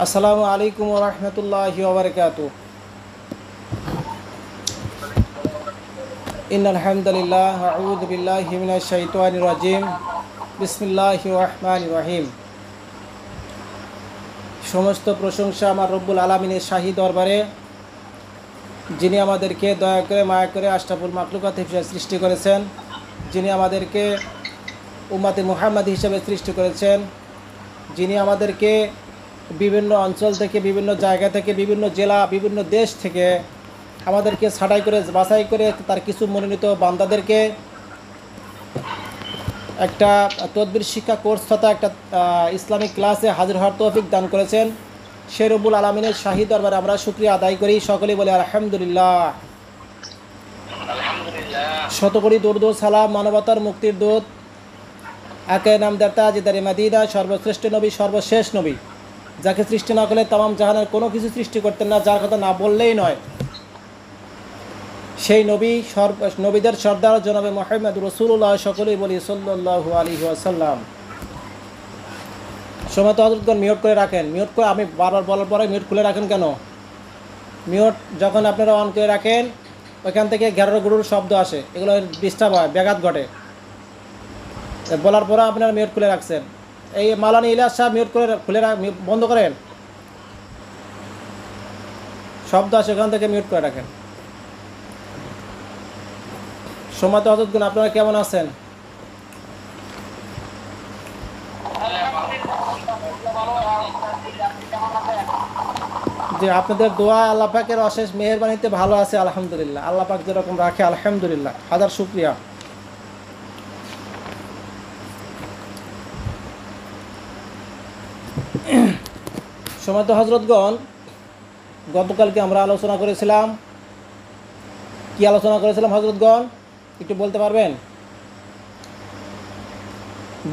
আসসালামু আলাইকুম ওয়া রাহমাতুল্লাহি ওয়া বারাকাতুহু। ইন্নাল হামদুলিল্লাহ আউযু বিল্লাহি মিনাশ শাইতানির রাজিম। বিসমিল্লাহির রহমানির রহিম। সমস্ত প্রশংসা আমার রব্বুল আলামিনের শাহী দরবারে, যিনি আমাদেরকে দয়া করে মায়া করে আশরাফুল মাখলুকাত হিসেবে সৃষ্টি করেছেন, যিনি আমাদেরকে উম্মতে মুহাম্মাদ হিসেবে সৃষ্টি করেছেন, যিনি আমাদেরকে বিভিন্ন অঞ্চল থেকে, বিভিন্ন জায়গা থেকে, বিভিন্ন জেলা, বিভিন্ন দেশ থেকে আমাদেরকে ছাঁটাই করে বাছাই করে তার কিছু মনোনীত বান্দাদেরকে একটা তদবির শিক্ষা কোর্স তথা একটা ইসলামিক ক্লাসে হাজির হওয়ার তৌফিক দান করেছেন। সে রব্বুল আলামিনের শাহী দরবারে আমরা শুকরিয়া আদায় করি, সকলেই বলি আলহামদুলিল্লাহ। শতকোটি দরুদ ও সালাম মানবতার মুক্তির দূত আকে নামদাতা জিদারে মাদিনা, সর্বশ্রেষ্ঠ নবী, সর্বশেষ নবী, যাকে সৃষ্টি না করলে তামাম জাহানের কোনো কিছু সৃষ্টি করতেন না, যার কথা না বললেই নয়, সেই নবী নবীদের সর্দার জনাবে মুহাম্মদ রাসূলুল্লাহ, সকলেই বলি সাল্লাল্লাহু আলাইহি ওয়াসাল্লাম। সময় তো হযরতগণ মিউট করে রাখেন। মিউট করে, আমি বারবার বলার পরে মিউট খুলে রাখেন কেন? মিউট যখন আপনারা অন করে রাখেন, ওইখান থেকে ঘেরার গুরুর শব্দ আসে, এগুলো ডিস্টার্ব হয়, ব্যাঘাত ঘটে। বলার পরে আপনারা মিউট খুলে রাখছেন। এই মাওলানা ইলিয়াস সাহেব মিউট করে বন্ধ করেন, শব্দ আসে, ওখান থেকে মিউট করে রাখেন। সম্মানিত হযরতগণ, আপনারা কেমন আছেন? যে আপনাদের দোয়া, আল্লাহ পাকের অশেষ মেহেরবানিতে ভালো আছে আলহামদুলিল্লাহ। আল্লাহ পাক যেরকম রাখে আলহামদুলিল্লাহ, হাজার শুকরিয়া। সম্মানিত হযরতগণ, গতকালকে আমরা আলোচনা করেছিলাম, কি আলোচনা করেছিলাম হযরতগণ একটু বলতে পারবেন?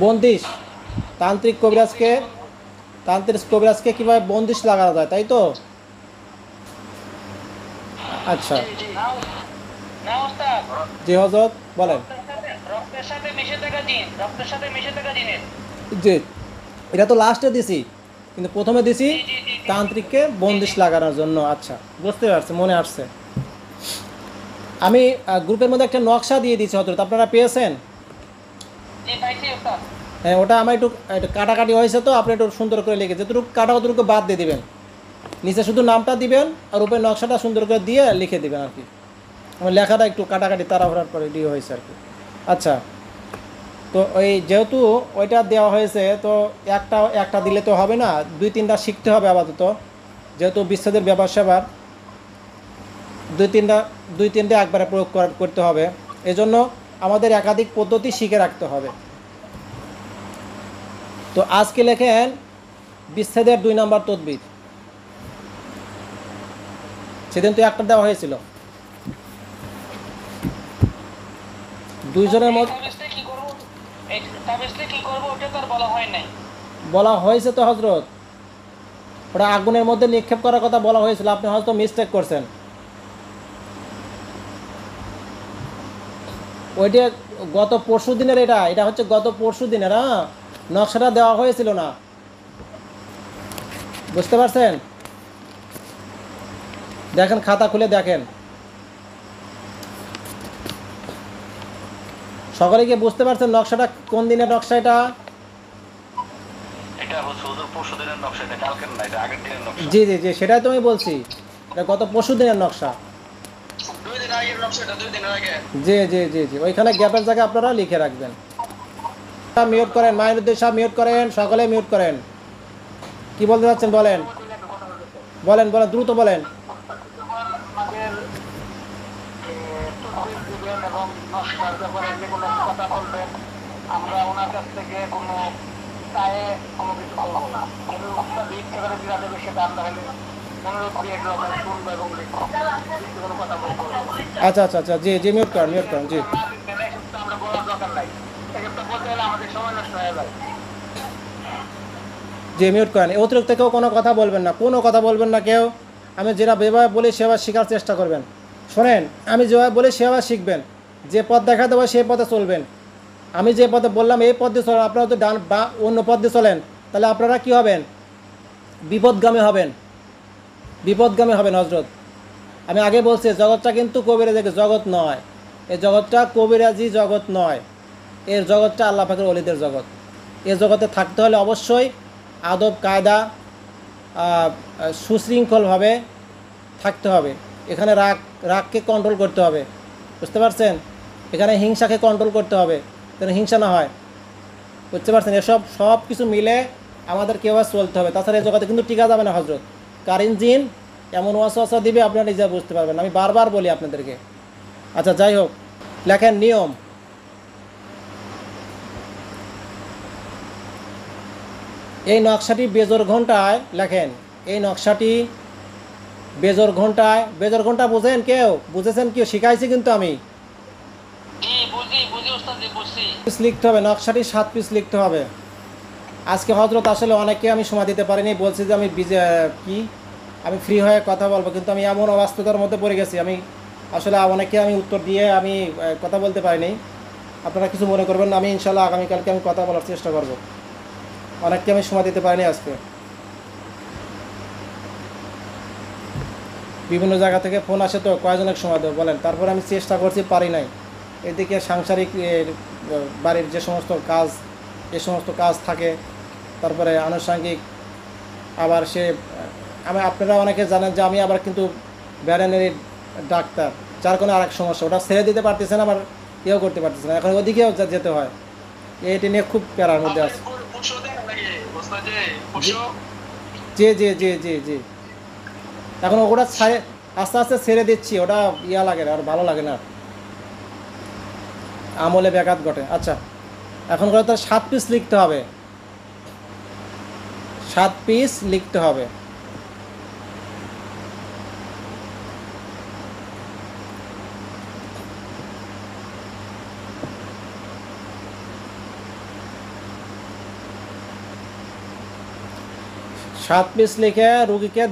বন্দিশ, তান্ত্রিক কবিরাজকে কীভাবে বন্দিশ লাগানো যায়, তাই তো? আচ্ছা জি হযরত বলেন। জি, এটা তো লাস্টে দিছি, কিন্তু প্রথমে দিছি তান্ত্রিককে বন্দিশ লাগানোর জন্য। আচ্ছা, বুঝতে পারছি, মনে আসছে। আমি গ্রুপের মধ্যে একটা নকশা দিয়ে দিয়েছি হযরত, আপনারা পেয়েছেন? হ্যাঁ, ওটা আমার একটু কাটাকাটি হয়েছে, তো আপনি একটু সুন্দর করে লিখে যেটুকু কাটা অতটুকু বাদ দিয়ে দিবেন, নিচে শুধু নামটা দিবেন আর উপরে নকশাটা সুন্দর করে দিয়ে লিখে দিবেন আর কি। আমার লেখাটা একটু কাটাকাটি তাড়াহুড়ার পরে দিয়ে হয়েছে আর কি। আচ্ছা, তো ওই যেহেতু ওইটা দেওয়া হয়েছে, তো একটা দিলে তো হবে না, দুই-তিনটা শিখতে হবে আপাতত, যেহেতু বিচ্ছেদের ব্যাপার স্যাপার, দুই-তিনটা একবারে প্রয়োগ করতে হবে। এজন্য আমাদের একাধিক পদ্ধতি শিখে রাখতে হবে। তো আজকে লেখেন বিচ্ছেদের 2 নম্বর তদবির। সেদিন তো একটা দেওয়া হয়েছিল, দুইজনের মধ্যে বলা হয়েছে তো হযরত, ওটা আগুনের মধ্যে নিক্ষেপ করার কথা বলা হয়েছিল, আপনি হয়তো মিস্টেক করছেন। ওইটা গত পরশু দিনের, এটা হচ্ছে গত পরশু দিনের। হ্যাঁ, নকশাটা দেওয়া হয়েছিল না, বুঝতে পারছেন? দেখেন, খাতা খুলে দেখেন, সকলে কি বুঝতে পারছেন নকশাটা কোন দিনের নকশা? জি জি জি, সেটাই তো আমি বলছি, এটা গত পরশু দিনের নকশা। জি জি জি জি, ওইখানে গ্যাপের জায়গায় আপনারা লিখে রাখবেন। মিউট করেন, মাইনুদ্দিন সাহেব মিউট করেন, সকলে মিউট করেন। কি বলতে চাচ্ছেন বলেন, বলেন বলেন, দ্রুত বলেন। আচ্ছা আচ্ছা আচ্ছা, জি জি, মিউট করেন, জি জি, মিউট করেন। অতিরিক্ত কেউ কোনো কথা বলবেন না, কেউ। আমি যেভাবে বলি সেভাবে শেখার চেষ্টা করবেন। শোনেন, আমি যেভাবে বলি সেভাবে শিখবেন, যে পথ দেখা দেবো সেই পথে চলবেন। আমি যে পথে বললাম এই পথ দিয়ে চলেন, আপনারা তো ডান বা অন্য পথ দিয়ে চলেন, তাহলে আপনারা কী হবেন? বিপদগামী হবেন, বিপদগামী হবেন হজরত। আমি আগে বলছি জগৎটা কিন্তু কবিরাজি জগৎ নয়, এই জগৎটা কবিরাজি জগৎ নয়, এর জগৎটা আল্লাহ পাকের ওলিদের জগৎ। এ জগতে থাকতে হলে অবশ্যই আদব কায়দা সুশৃঙ্খলভাবে থাকতে হবে। এখানে রাগকে কন্ট্রোল করতে হবে, বুঝতে পারছেন? এখানে হিংসাকে কন্ট্রোল করতে হবে যেন হিংসা না হয়, বুঝতে পারছেন? এসব সব কিছু মিলে আমাদের কেউ চলতে হবে, তাছাড়া এই জগতে কিন্তু টিকা যাবে না হজরত। কারিন জিন এমন ওয়াসওয়াসা দিবে আপনারা নিজে বুঝতে পারবেন, আমি বারবার বলি আপনাদেরকে। আচ্ছা যাই হোক, লেখেন নিয়ম। এই নকশাটি বেজোর ঘন্টায় লেখেন, এই নকশাটি বেজোর ঘন্টায়, বেজোর ঘন্টা বুঝেন কেউ? বুঝেছেন কেউ? শিখাইছি কিন্তু আমি। পিস লিখতে হবে, নকশাটি 7 পিস লিখতে হবে। আজকে হজরত আসলে অনেককে আমি সময় দিতে পারিনি, বলছি যে আমি ফ্রি হয়ে কথা বলবো, কিন্তু আমি এমন অবস্থার মধ্যে পড়ে গেছি, আমি আসলে অনেককে আমি উত্তর দিয়ে আমি কথা বলতে পারিনি। আপনারা কিছু মনে করবেন না, আমি ইনশাল্লাহ আগামীকালকে আমি কথা বলার চেষ্টা করব। অনেককে আমি সময় দিতে পারিনি আজকে, বিভিন্ন জায়গা থেকে ফোন আসে, তো কয়জনের সময় দেবো বলেন? তারপরে আমি চেষ্টা করছি, পারি নাই। এদিকে সাংসারিক বাড়ির যে সমস্ত কাজ, এ সমস্ত কাজ থাকে, তারপরে আনুষঙ্গিক আবার আপনারা অনেকে জানেন যে আমি আবার কিন্তু ভেটেরিনারি ডাক্তার, যার কোনো আরেক সমস্যা, ওটা ছেড়ে দিতে পারতেছে না, আবার ইয়েও করতে পারতেছে না, এখন ওদিকেও যেতে হয়। এটি নিয়ে খুব প্যারার মধ্যে আছে। জি জি জি জি জি, এখন ওটা আস্তে আস্তে ছেড়ে দিচ্ছি, ওটা ইয়া লাগে না, আর ভালো লাগে না, আমলে ব্যাঘাত ঘটে। আচ্ছা, এখন করে তো 7 পিস লিখতে হবে, 7 পিস লিখতে হবে। সাত পিস লিখে রুগীকে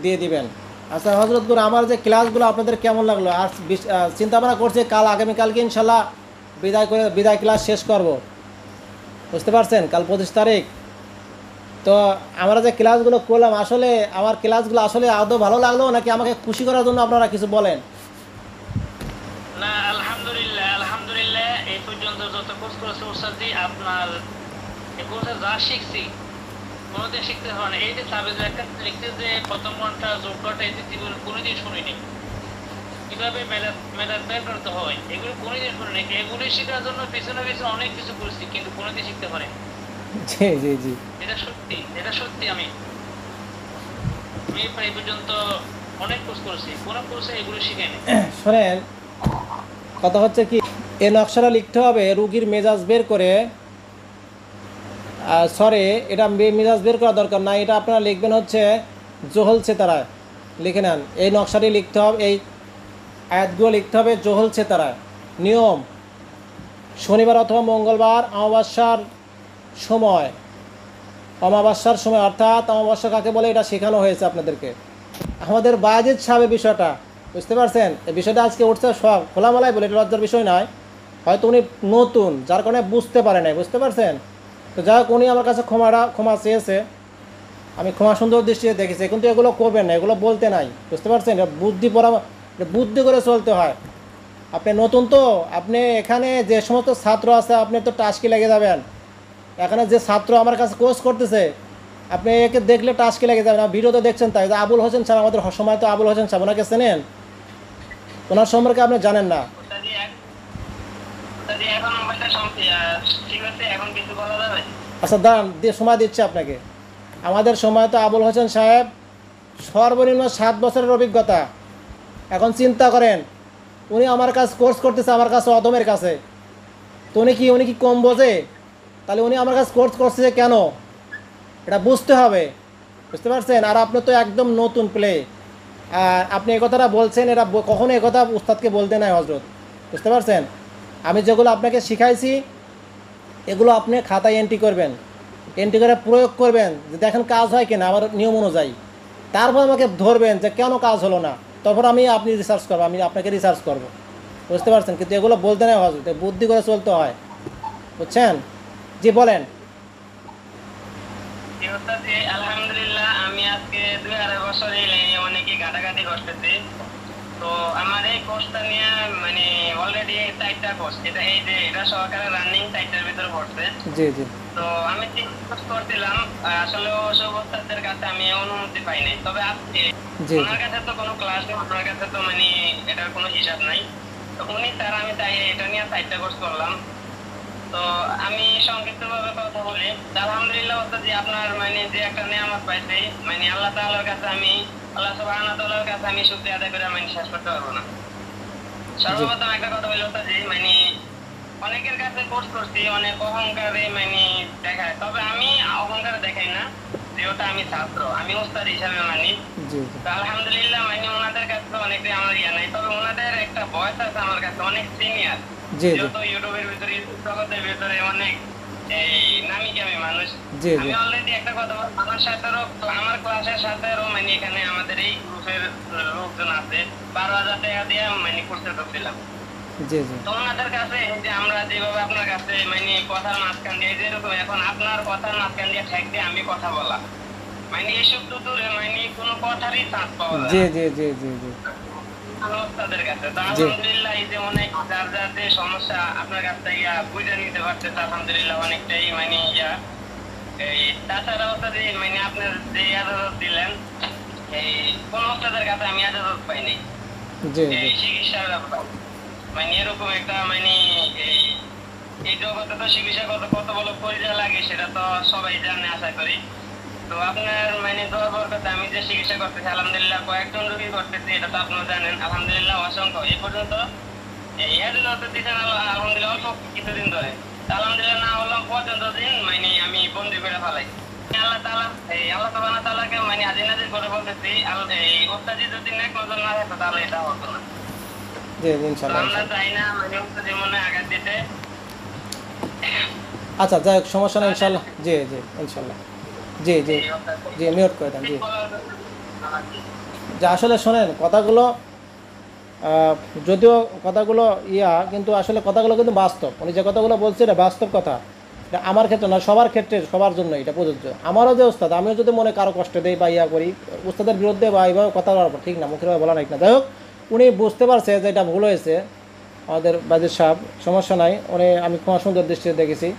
দিয়ে দিবেন। আচ্ছা হজরতগুলো, আমার যে ক্লাসগুলো আপনাদের কেমন লাগলো? আর চিন্তা ভাবনা করছি আগামীকালকে ইনশাল্লাহ বিদায় ক্লাস শেষ করব, বুঝতে পারছেন? কাল 25 তারিখ। তো আমরা যে ক্লাসগুলো করলাম, আসলে আমার ক্লাসগুলো আসলে আদৌ ভালো লাগলো নাকি আমাকে খুশি করার জন্য আপনারা কিছু বলেন? না, আলহামদুলিল্লাহ আলহামদুলিল্লাহ, এই পর্যন্ত যত কোর্স করেছে ওস্তাদজি, আপনার এই কোর্সে যা শিখছি কোনোদিন শিখতে হয় না। এই যে সাবেজ একটা লিখতে যে প্রথম ঘন্টা যোগ করাটা, এই যে জীবনে কোনোদিন শুনিনি। কিভাবে মেলার বের করতে হয় এগুলো কোনোদিন শুনিনি। এগুলি শেখার জন্য পিছনে পিছনে অনেক কিছু করছি, কিন্তু কোনোদিন শিখতে পারি। জি জি জি, এটা সত্যি, এটা সত্যি। আমি এই পর্যন্ত অনেক কোর্স করেছি, কোনো কোর্সে এগুলো শিখাইনি। শোনেন, কথা হচ্ছে কি, এই নকশাটা লিখতে হবে রুগীর মেজাজ বের করে। সরি, এটা মেজাজ বের করা দরকার না, এটা আপনারা লিখবেন হচ্ছে জোহল চেতারায়, লিখে নেন। এই নকশাটি লিখতে হবে, এই আয়াতগুলো লিখতে হবে জোহল চেতারায়। নিয়ম, শনিবার অথবা মঙ্গলবার অমাবস্যার সময়, অমাবস্যার সময়, অর্থাৎ অমাবস্যা কাকে বলে এটা শেখানো হয়েছে আপনাদেরকে। আমাদের বায়েজিদ সাহেবের বিষয়টা বুঝতে পারছেন? এই বিষয়টা আজকে উঠছে সব খোলামেলায় বলে, এটা লজ্জার বিষয় নয়। হয়তো উনি নতুন, যার কারণে বুঝতে পারে নাই, বুঝতে পারছেন? তো যাই হোক, উনি আমার কাছে ক্ষমা চেয়েছে, আমি ক্ষমা সুন্দর দৃষ্টিতে দেখেছি, কিন্তু এগুলো করবেন না, এগুলো বলতে নাই, বুঝতে পারছেন? বুদ্ধি করে চলতে হয়। আপনি নতুন, তো আপনি এখানে যে সমস্ত ছাত্র আছে, আপনি তো টাস্কি লেগে যাবেন। এখানে যে ছাত্র আমার কাছে কোর্স করতেছে, আপনি একে দেখলে টাস্কি লেগে যাবেন। ভিডিও তো দেখছেন, তাই যে আবুল হোসেন সাহেব, আমাদের সময় তো আবুল হোসেন সাহেব, ওনাকে চেনেন? ওনার সম্পর্কে আপনি জানেন না। আচ্ছা দাঁড়ান, সময় দিচ্ছি আপনাকে। আমাদের সময় তো আবুল হোসেন সাহেব সর্বনিম্ন 7 বছরের অভিজ্ঞতা। এখন চিন্তা করেন, উনি আমার কাছে কোর্স করতেছে, আমার কাছে অদমের কাছে, তো উনি কি কম বোঝে? তাহলে উনি আমার কাছে কোর্স করছে কেন? এটা বুঝতে হবে, বুঝতে পারছেন? আর আপনি তো একদম নতুন প্লে, আর আপনি এই কথাটা বলছেন, এটা কখনো এই কথা উস্তাদকে বলতে নাই হজরত, বুঝতে পারছেন? আমি যেগুলো আপনাকে শিখাইছি এগুলো আপনি খাতায় এন্ট্রি করবেন, এন্ট্রি করে প্রয়োগ করবেন, যে দেখেন কাজ হয় কিনা আমার নিয়ম অনুযায়ী। তারপর আমাকে ধরবেন যে কেন কাজ হলো না, তারপর আপনি রিসার্চ করবো, আমি আপনাকে রিসার্চ করব, বুঝতে পারছেন? কিন্তু এগুলো বলতে নাই হজরত, বুদ্ধি করে চলতে হয়, বুঝছেন? জি বলেন। জি ওস্তাদ, আলহামদুলিল্লাহ আমি আজকে 2.5 বছর এই লাইনে অনেকই ঘাটাঘাটি করতেছি। তো আমার এই কোর্সটা নিয়ে মানে অলরেডি 4টা কোর্স, এটা এই যে এটা সহকারে রানিং 4টার ভিতরে পড়ছে। জি জি তো আমি 3 কোর্স করছিলাম, আসলে ওসব ওস্তাদদের কাছে আমি অনুমতি পাই নাই। তবে আজকে জি ওনার কাছে তো কোনো ক্লাস নেই, ওনার কাছে তো মানে এটার কোনো হিসাব নাই। তো উনি স্যার আমি তাই এটা নিয়ে 4টা কোর্স করলাম। তো আমি সংক্ষিপ্তভাবে কথা বলি। আলহামদুলিল্লাহ ওস্তাদ, আপনার মানে যে একটা নিয়ামত পাইছি, মানে আল্লাহ তাআলার কাছে আমি, আল্লাহ সুবহানাহু ওয়া তাআলার কাছে আমি শুকরিয়া আদায় করে মানে শেষ করতে পারবো না। জি সর্বপ্রথম একটা কথা বলি ওস্তাদ, মানে অনেকের কাছে কোর্স করছি, অনেক অহংকারে মানে দেখায়। তবে আমি অহংকারে দেখাই না, যে ওটা আমি ছাত্র, আমি ওস্তাদ হিসাবে মানি। জি তো আলহামদুলিল্লাহ মানে ওনাদের কাছে তো অনেকটাই আমার ইয়া নাই, তবে ওনাদের একটা ভয়েস আছে আমার কাছে অনেক সিনিয়র। জি জি যেহেতু ইউটিউবের ভিতরে, ইউটিউব জগতের ভিতরে অনেক এই নামি দামি মানুষ। জি জি আমি অলরেডি একটা কথা বলবো, আমার সাথেও আমার ক্লাসের সাথেও মানে এখানে আমাদের এই গ্রুপের লোকজন আছে, 12,000 টাকা দিয়ে মানে কোর্সে ঢুকছিলাম। জি জি তো ওনাদের কাছে এই যে আমরা যেভাবে আপনার কাছে মানে কথার মাঝখান দিয়ে যেরকম এখন আপনার কথার মাঝখান দিয়ে ঠেক দিয়ে আমি কথা বলা, মানে এসব তো দূরে মানে কোনো কথারই চান্স পাওয়া যায় জি না জি জি জি জি ওস্তাদের কাছে। তো জি আলহামদুলিল্লাহ এই যে অনেক যার যার যে সমস্যা আপনার কাছ থেকে বুঝে নিতে পারতেছে, আলহামদুলিল্লাহ অনেকটাই মানে এই তাছাড়া ওস্তাদ মানে আপনার যে আদালত দিলেন, এই কোন ওস্তাদের কাছে আমি আদালত পাইনি জি এই চিকিৎসার ব্যাপার। মানে এরকম একটা মানে এই এই জগতে তো চিকিৎসা কত বড় পরিচয় লাগে সেটা তো সবাই জানে আশা করি। তো আপনার মানে দোয়া বরকতে আমি যে চিকিৎসা করতেছি আলহামদুলিল্লাহ কয়েকজন রোগী করতেছি, এটা তো আপনারা জানেন। আলহামদুলিল্লাহ অসংখ্য এই পর্যন্ত এই এত দিচ্ছেন আলহামদুলিল্লাহ অল্প কিছুদিন ধরে। আলহামদুলিল্লাহ না হলাম পর্যন্ত দিন মানে আমি বন্দি করে ফেলাই। আল্লাহ তাআলা এই আল্লাহ সুবহানাহু ওয়া তাআলাকে মানে আজিজ নাজির করে বলতেছি, এই ওস্তাদি যদি নেক নজর না থাকতো তাহলে এটা হতো না। জি তো ইনশাল্লাহ আমরা ইনশাল্লাহ। চাই না মানে ওস্তাদি মনে আঘাত দিতে। আচ্ছা যাই হোক, সমস্যা নেই ইনশাল্লাহ। জি জি ইনশাল্লাহ। জি জি এই ওস্তাদি জি মিউট করে দেন। জি আমাকে যে আসলে শোনেন কথাগুলো, যদিও কথাগুলো কিন্তু আসলে কথাগুলো কিন্তু বাস্তব। উনি যে কথাগুলো বলছে এটা বাস্তব কথা। এটা আমার ক্ষেত্রে না, সবার ক্ষেত্রে, সবার জন্য এটা প্রযোজ্য। আমারও যে উস্তাদ, আমিও যদি মনে কারো কষ্ট দেই বা করি, উস্তাদের বিরুদ্ধে বা এইভাবে কথা বলার পর ঠিক না, মুখের ভাবে বলা ঠিক না। যাই হোক, উনি বুঝতে পারছে যে এটা ভুল হয়েছে। আমাদের বাজের সাহেব, সমস্যা নাই, উনি আমি খুব সুন্দর দৃষ্টিতে দেখেছি।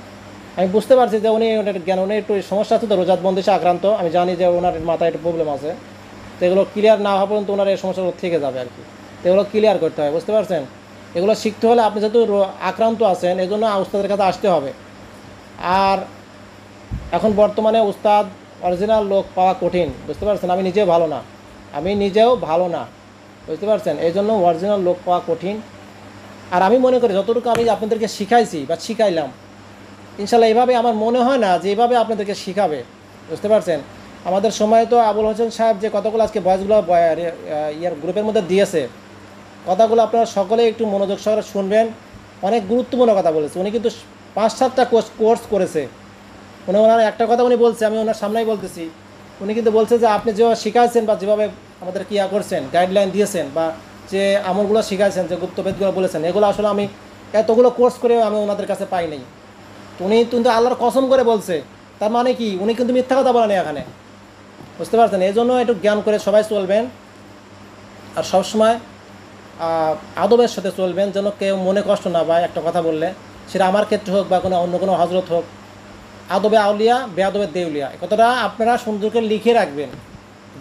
আমি বুঝতে পারছি যে উনি ওনার জ্ঞান, উনি একটু সমস্যা আছে তো, রোজাত বন্দিশে আক্রান্ত। আমি জানি যে ওনার মাথায় একটু প্রবলেম আছে। তো এগুলো ক্লিয়ার না হওয়া পর্যন্ত ওনার এই সমস্যাগুলো থেকে যাবে আর কি। তো এগুলো ক্লিয়ার করতে হয়, বুঝতে পারছেন? এগুলো শিখতে হলে আপনি যেহেতু আক্রান্ত আছেন, এই জন্য উস্তাদের কাছে আসতে হবে। আর এখন বর্তমানে উস্তাদ অরিজিনাল লোক পাওয়া কঠিন, বুঝতে পারছেন? আমি নিজেও ভালো না, বুঝতে পারছেন? এই জন্য অরিজিনাল লোক পাওয়া কঠিন। আর আমি মনে করি যতটুকু আমি আপনাদেরকে শিখাইছি বা শিখাইলাম, ইনশাল্লাহ এভাবে আমার মনে হয় না যে এভাবে আপনাদেরকে শিখাবে, বুঝতে পারছেন? আমাদের সময় তো আবুল হোসেন সাহেব যে কথাগুলো আজকে ভয়েসগুলো গ্রুপের মধ্যে দিয়েছে, কথাগুলো আপনারা সকলে একটু মনোযোগ সহকারে শুনবেন। অনেক গুরুত্বপূর্ণ কথা বলেছে। উনি কিন্তু 5-7টা কোর্স করেছে। ওনার একটা কথা উনি বলছে, আমি ওনার সামনেই বলতেছি। উনি কিন্তু বলছে যে আপনি যেভাবে শিখাইছেন বা যেভাবে আমাদের করছেন, গাইডলাইন দিয়েছেন বা যে আমলগুলো শিখাইছেন, যে গুপ্তবেদগুলো বলেছেন, এগুলো আসলে আমি এতগুলো কোর্স করেও আমি ওনাদের কাছে পাই নাই। তো উনি কিন্তু আল্লাহর কসম করে বলছে, তার মানে কি উনি কিন্তু মিথ্যা কথা বলেন এখানে, বুঝতে পারছেন? এই জন্য একটু জ্ঞান করে সবাই চলবেন। আর সবসময় আদবের সাথে চলবেন, যেন কেউ মনে কষ্ট না পায় একটা কথা বললে, সেটা আমার ক্ষেত্রে হোক বা অন্য কোনো হজরত হোক। আদবে আউলিয়া, বেআদবে দেউলিয়া, এই কথাটা আপনারা সুন্দর করে লিখে রাখবেন।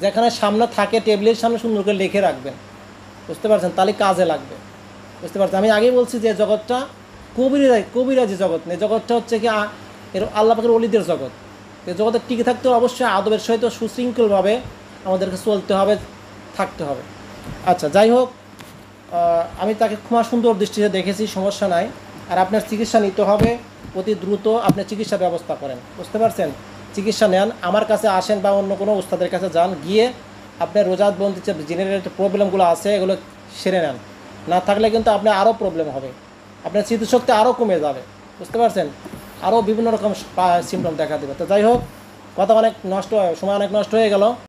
যেখানে সামনে থাকে, টেবিলের সামনে সুন্দর করে লিখে রাখবেন, বুঝতে পারছেন? তাহলে কাজে লাগবে, বুঝতে পারছেন? আমি আগেই বলছি যে জগৎটা কবিরাজি জগৎ নেই, জগৎটা হচ্ছে কি এর আল্লাহ পাকের ওলিদের জগৎ। এই জগতে টিকে থাকতে অবশ্যই আদবের সহিত সুশৃঙ্খলভাবে আমাদেরকে চলতে হবে, থাকতে হবে। আচ্ছা যাই হোক, আমি তাকে খুব সুন্দর দৃষ্টিতে দেখেছি, সমস্যা নাই। আর আপনার চিকিৎসা নিতে হবে অতি দ্রুত, আপনি চিকিৎসা ব্যবস্থা করেন, বুঝতে পারছেন? চিকিৎসা নেন, আমার কাছে আসেন বা অন্য কোনো উস্তাদের কাছে যান, গিয়ে আপনার রোজাতবন্দি যে জেনারেল প্রবলেমগুলো আছে এগুলো সেরে নেন। না থাকলে কিন্তু আপনার আরও প্রবলেম হবে, আপনার স্মৃতিশক্তি আরও কমে যাবে, বুঝতে পারছেন? আরও বিভিন্ন রকম সিমটম দেখা দেবে। তো যাই হোক, কথা অনেক সময় অনেক নষ্ট হয়ে গেল।